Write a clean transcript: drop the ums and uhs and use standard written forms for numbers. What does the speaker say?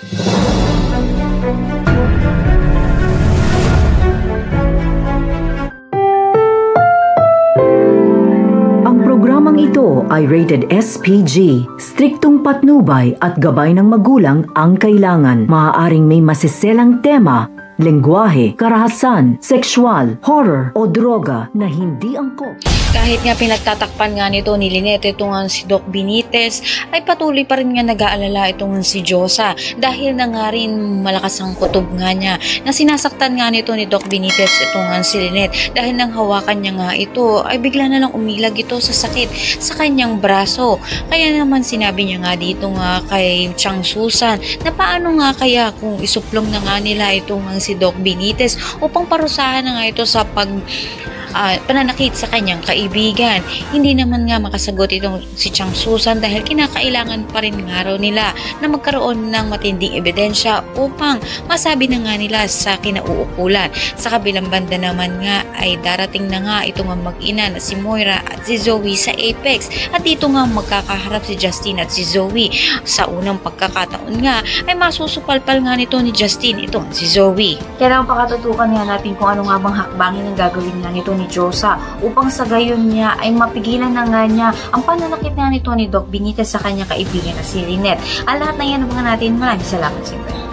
Ang programang ito ay rated SPG. Striktong patnubay at gabay ng magulang ang kailangan. Maaaring may masiselang tema, lengguwahe, karahasan, sexual, horror o droga na hindi angkop. Kahit nga pinagtatakpan nga nito ni Lynette itong si Doc Benitez, ay patuloy pa rin nga nag-aalala itong si Josa dahil na nga rin malakas ang kutob nga niya na sinasaktan nga nito ni Doc Benitez itong si Lynette dahil nang hawakan niya nga ito ay bigla na lang umilag ito sa sakit sa kanyang braso. Kaya naman sinabi niya nga dito nga kay Chang Susan na paano nga kaya kung isuplong na nga nila itong si Doc Benitez upang parusahan na nga ito sa pananakit sa kanyang kaibigan. Hindi naman nga makasagot itong si Chang Susan dahil kinakailangan pa rin nga raw nila na magkaroon ng matinding ebidensya upang masabi na nga nila sa kinauukulan. Sa kabilang banda naman nga ay darating na nga itong mag-ina na si Moira at si Zoe sa Apex at dito nga magkakaharap si Justin at si Zoe. Sa unang pagkakataon nga ay masusupalpal nga nito ni Justin itong si Zoe. Kaya naman pakatutukan nga natin kung ano nga bang hakbangin ang gagawin nga nito ni Josa upang sa gayon niya ay mapigilan na nga niya ang pananakit nga nito ni Doc Benitez sa kanyang kaibigan na si Lynette. Ang lahat na yan naman natin. Maraming salamat sa inyo.